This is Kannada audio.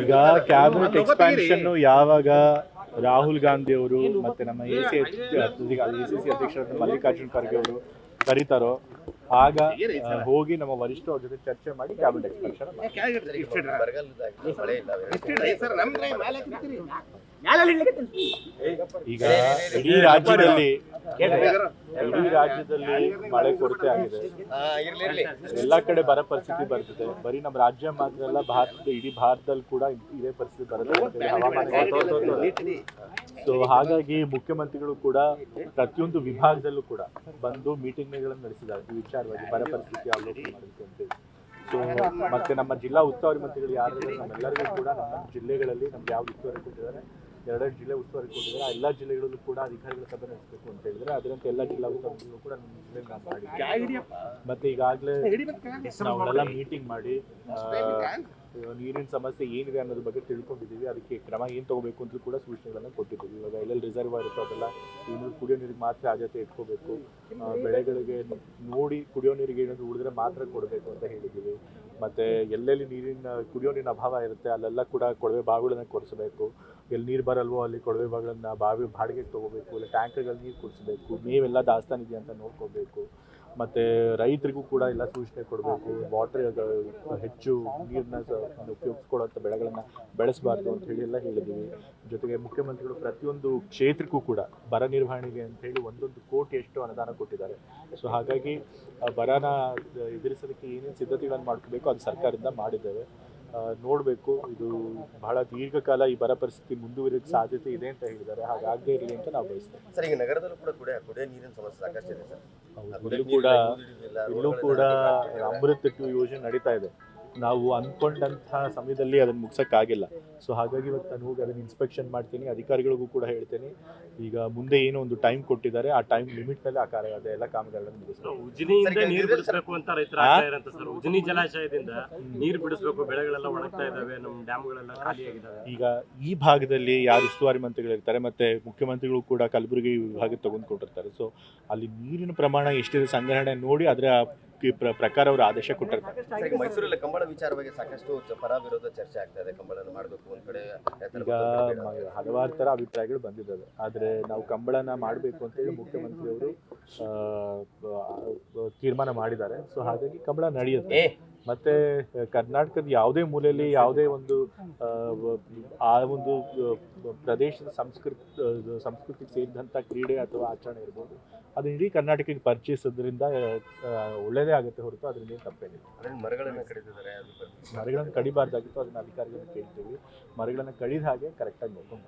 ಈಗ ಕ್ಯಾಬಿನೆಟ್ ಎಕ್ಸ್ಪಾನ್ಷನ್ ಯಾವಾಗ ರಾಹುಲ್ ಗಾಂಧಿ ಅವರು ಮತ್ತೆ ನಮ್ಮ ACC ಅಧ್ಯಕ್ಷರಾದ ಮಲ್ಲಿಕಾರ್ಜುನ್ ಖರ್ಗೆ ಅವರು ಕರೀತಾರೋ ಆಗ ಹೋಗಿ ನಮ್ಮ ವರಿಷ್ಠರ ಜೊತೆ ಚರ್ಚೆ ಮಾಡಿ ಕ್ಯಾಬಿನೆಟ್ ಎಕ್ಸ್ಪಾನ್ಷನ್ ಈಗ ಇಡೀ ರಾಜ್ಯದಲ್ಲಿ ಮಳೆ ಕೊರತೆ ಆಗಿದೆ. ಎಲ್ಲಾ ಕಡೆ ಬರ ಪರಿಸ್ಥಿತಿ ಬರ್ತಿದೆ. ಬರೀ ನಮ್ಮ ರಾಜ್ಯ ಮಾತ್ರ ಅಲ್ಲ, ಇಡೀ ಭಾರತದಲ್ಲಿ ಕೂಡ ಇದೇ ಪರಿಸ್ಥಿತಿ ಬರುತ್ತೆ ಹವಾಮಾನ. ಸೊ ಹಾಗಾಗಿ ಮುಖ್ಯಮಂತ್ರಿಗಳು ಕೂಡ ಪ್ರತಿಯೊಂದು ವಿಭಾಗದಲ್ಲೂ ಕೂಡ ಬಂದು ಮೀಟಿಂಗ್ಗಳನ್ನು ನಡೆಸಿದ್ದಾರೆ ಈ ವಿಚಾರವಾಗಿ ಬರ ಪರಿಸ್ಥಿತಿ ಅವಲೋಕನ ಮಾಡೋದಕ್ಕೆ ಅಂತೇಳಿ. ಸೊ ಮತ್ತೆ ನಮ್ಮ ಜಿಲ್ಲಾ ಉಸ್ತುವಾರಿ ಮಂತ್ರಿಗಳು ಯಾರು ನಮ್ಮೆಲ್ಲರಿಗೂ ಕೂಡ ನಮ್ಮ ಜಿಲ್ಲೆಗಳಲ್ಲಿ ನಮ್ಗೆ ಯಾವ್ದು ಉಸ್ತುವಾರಿ ಕೊಟ್ಟಿದ್ದಾರೆ, 2 ಜಿಲ್ಲೆ ಉಸ್ತುವಾರಿ ಕೊಟ್ಟಿದ್ದಾರೆ. ಆ ಎಲ್ಲ ಜಿಲ್ಲೆಗಳಲ್ಲೂ ಕೂಡ ಅಧಿಕಾರಿಗಳ ಸಭೆ ನಡೆಸಬೇಕು ಅಂತ ಹೇಳಿದ್ರೆ ಅದರಂತೆ ಎಲ್ಲ ಜಿಲ್ಲಾ ಉಸ್ತುವಾರಿಗಳು ಕೂಡ ನಮ್ಮ ಜಿಲ್ಲೆಗೆ ನಾನು ಮಾಡಿದ್ದೀವಿ. ಮತ್ತೆ ಈಗಾಗಲೇ ನಾವೆಲ್ಲ ಮೀಟಿಂಗ್ ಮಾಡಿ ನೀರಿನ ಸಮಸ್ಯೆ ಏನಿದೆ ಅನ್ನೋದ್ರ ಬಗ್ಗೆ ತಿಳ್ಕೊಂಡಿದ್ದೀವಿ. ಅದಕ್ಕೆ ಕ್ರಮ ಏನು ತಗೋಬೇಕು ಅಂತ ಕೂಡ ಸೂಚನೆಗಳನ್ನು ಕೊಟ್ಟಿದ್ದೀವಿ. ಇವಾಗ ಎಲ್ಲೆಲ್ಲಿ ರಿಸರ್ವಾಯರ್ ಇರ್ತೋ ಅದೆಲ್ಲ ಕುಡಿಯೋ ನೀರಿಗೆ ಮಾತ್ರ ಆದ್ಯತೆ ಇಟ್ಕೋಬೇಕು, ಬೆಳೆಗಳಿಗೆ ನೋಡಿ ಕುಡಿಯೋ ನೀರಿಗೆ ಏನಾದರೂ ಉಳಿದ್ರೆ ಮಾತ್ರ ಕೊಡಬೇಕು ಅಂತ ಹೇಳಿದ್ದೀವಿ. ಮತ್ತು ಎಲ್ಲೆಲ್ಲಿ ಕುಡಿಯೋ ನೀರಿನ ಅಭಾವ ಇರುತ್ತೆ ಅಲ್ಲೆಲ್ಲ ಕೂಡ ಕೊಳವೆ ಬಾವಿಗಳನ್ನು ಕೊಡಿಸಬೇಕು. ಎಲ್ಲಿ ನೀರು ಬರಲ್ವೋ ಅಲ್ಲಿ ಕೊಳವೆ ಬಾವಿಗಳನ್ನು ಬಾಡಿಗೆಗೆ ತೊಗೋಬೇಕು, ಇಲ್ಲ ಟ್ಯಾಂಕರ್ಗಳು ನೀರು ಕೊಡಿಸ್ಬೇಕು, ಮೇವೆಲ್ಲ ದಾಸ್ತಾನಿದೆಯಾ ಅಂತ ನೋಡ್ಕೋಬೇಕು. ಮತ್ತು ರೈತರಿಗೂ ಕೂಡ ಎಲ್ಲ ಸೂಚನೆ ಕೊಡಬೇಕು. ಹೆಚ್ಚು ನೀರನ್ನ ಉಪಯೋಗಿಸ್ಕೊಳ್ಳೋಂಥ ಬೆಳೆಗಳನ್ನು ಬೆಳೆಸಬಾರ್ದು ಅಂತ ಹೇಳಿ ಎಲ್ಲ ಹೇಳಿದ್ದೀವಿ. ಜೊತೆಗೆ ಮುಖ್ಯಮಂತ್ರಿಗಳು ಪ್ರತಿಯೊಂದು ಕ್ಷೇತ್ರಕ್ಕೂ ಕೂಡ ಬರ ನಿರ್ವಹಣೆಗೆ ಅಂತ ಹೇಳಿ 1 ಕೋಟಿಯಷ್ಟು ಅನುದಾನ ಕೊಟ್ಟಿದ್ದಾರೆ. ಸೊ ಹಾಗಾಗಿ ಬರನ ಎದುರಿಸೋದಕ್ಕೆ ಏನೇನು ಸಿದ್ಧತೆಗಳನ್ನು ಮಾಡ್ಕೋಬೇಕು ಅದು ಸರ್ಕಾರದಿಂದ ಮಾಡಿದ್ದೇವೆ. ನೋಡಬೇಕು, ಇದು ಬಹಳ ದೀರ್ಘಕಾಲ ಈ ಬರ ಪರಿಸ್ಥಿತಿ ಮುಂದುವರಿಯೋಕ್ಕೆ ಸಾಧ್ಯತೆ ಇದೆ ಅಂತ ಹೇಳಿದ್ದಾರೆ. ಹಾಗಾಗದೇ ಇರಲಿ ಅಂತ ನಾವು ಬಯಸ್ತೇವೆ. ಸರ್, ಈಗ ನಗರದಲ್ಲೂ ಕೂಡ ಕುಡಿಯೋ ನೀರಿನ ಸಮಸ್ಯೆ ಸಾಕಷ್ಟು ಇದೆ ಸರ್. ಇಲ್ಲೂ ಕೂಡ ಅಮೃತ್ ಯೋಜನೆ ನಡೀತಾ ಇದೆ. ನಾವು ಅಂದ್ಕೊಂಡಂತಹ ಸಮಯದಲ್ಲಿ ಅದನ್ನು ಮುಗ್ಸೋಕ್ಕಾಗಿಲ್ಲ. ಸೊ ಹಾಗಾಗಿ ಇವತ್ತು ನಾನು ಹೋಗಿ ಅದನ್ನು ಇನ್ಸ್ಪೆಕ್ಷನ್ ಮಾಡ್ತೀನಿ, ಅಧಿಕಾರಿಗಳಿಗೂ ಕೂಡ ಹೇಳ್ತೀನಿ. ಈಗ ಮುಂದೆ ಏನೋ ಒಂದು ಟೈಮ್ ಕೊಟ್ಟಿದ್ದಾರೆ, ಆ ಟೈಮ್ ಲಿಮಿಟ್ನಲ್ಲಿ ಆ ಕಾರ್ಯ ಎಲ್ಲ ಕಾಮಗಾರಿಗಳನ್ನು ಮುಗಿಸ್ಬೇಕು. ಉಜಿನಿಯಿಂದ ನೀರು ಬಿಡಿಸಬೇಕು ಅಂತ ರೈತರ ಆಗ್ತಾ ಇರಂತ ಸರ್. ಉಜಿನಿ ಜಲಾಶಯದಿಂದ ನೀರು ಬಿಡಿಸಬೇಕು, ಬೆಳೆಗಳೆಲ್ಲ ಒಣಗ್ತಾ ಇದಾವೆ, ನಮ್ಮ ಡ್ಯಾಮ್ಗಳೆಲ್ಲ ಖಾಲಿಯಾಗಿದ್ದಾವೆ. ಈಗ ಈ ಭಾಗದಲ್ಲಿ ಯಾರು ಉಸ್ತುವಾರಿ ಮಂತ್ರಿಗಳು ಇರ್ತಾರೆ ಮತ್ತೆ ಮುಖ್ಯಮಂತ್ರಿಗಳು ಕೂಡ ಕಲಬುರಗಿ ವಿಭಾಗ ತಗೊಂಡ್ಕೊಂಡಿರ್ತಾರೆ. ಸೊ ಅಲ್ಲಿ ನೀರಿನ ಪ್ರಮಾಣ ಎಷ್ಟಿದೆ ಸಂಗ್ರಹಣೆ ನೋಡಿ ಅದರ ಪ್ರಕಾರ ಅವರು ಆದೇಶ ಕೊಟ್ಟಿರ್ತಾರೆ. ಮೈಸೂರಲ್ಲಿ ಕಂಬಳ ವಿಚಾರವಾಗಿ ಸಾಕಷ್ಟು ಪರ ವಿರೋಧ ಚರ್ಚೆ ಆಗ್ತಾ ಇದೆ. ಕಂಬಳನ ಮಾಡಬೇಕು ಒಂದ್ ಕಡೆ, ಈಗ ಹಲವಾರು ಥರ ಅಭಿಪ್ರಾಯಗಳು ಬಂದಿದ್ದಾವೆ. ಆದರೆ ನಾವು ಕಂಬಳನ ಮಾಡಬೇಕು ಅಂತೇಳಿ ಮುಖ್ಯಮಂತ್ರಿಯವರು ತೀರ್ಮಾನ ಮಾಡಿದ್ದಾರೆ. ಸೊ ಹಾಗಾಗಿ ಕಂಬಳ ನಡೆಯುತ್ತೆ. ಮತ್ತು ಕರ್ನಾಟಕದ ಯಾವುದೇ ಮೂಲೆಯಲ್ಲಿ ಯಾವುದೇ ಒಂದು ಆ ಒಂದು ಪ್ರದೇಶದ ಸಂಸ್ಕೃತಿಗೆ ಸೇರಿದಂಥ ಕ್ರೀಡೆ ಅಥವಾ ಆಚರಣೆ ಇರ್ಬೋದು, ಅದು ಇಡೀ ಕರ್ನಾಟಕಕ್ಕೆ ಪರಿಚಯಿಸೋದ್ರಿಂದ ಒಳ್ಳೆಯದೇ ಆಗುತ್ತೆ ಹೊರತು ಅದರಿಂದ ತಪ್ಪೇನಿಲ್ಲ. ಮರಗಳನ್ನು ಕಡಿಬಾರ್ದಾಗಿತ್ತು, ಅದನ್ನು ಅಧಿಕಾರಿಗಳನ್ನು ಕೇಳ್ತೀವಿ. ಮರಗಳನ್ನು ಕಡಿದ ಹಾಗೆ ಕರೆಕ್ಟಾಗಿ ನೋಡ್ಕೊಂಡು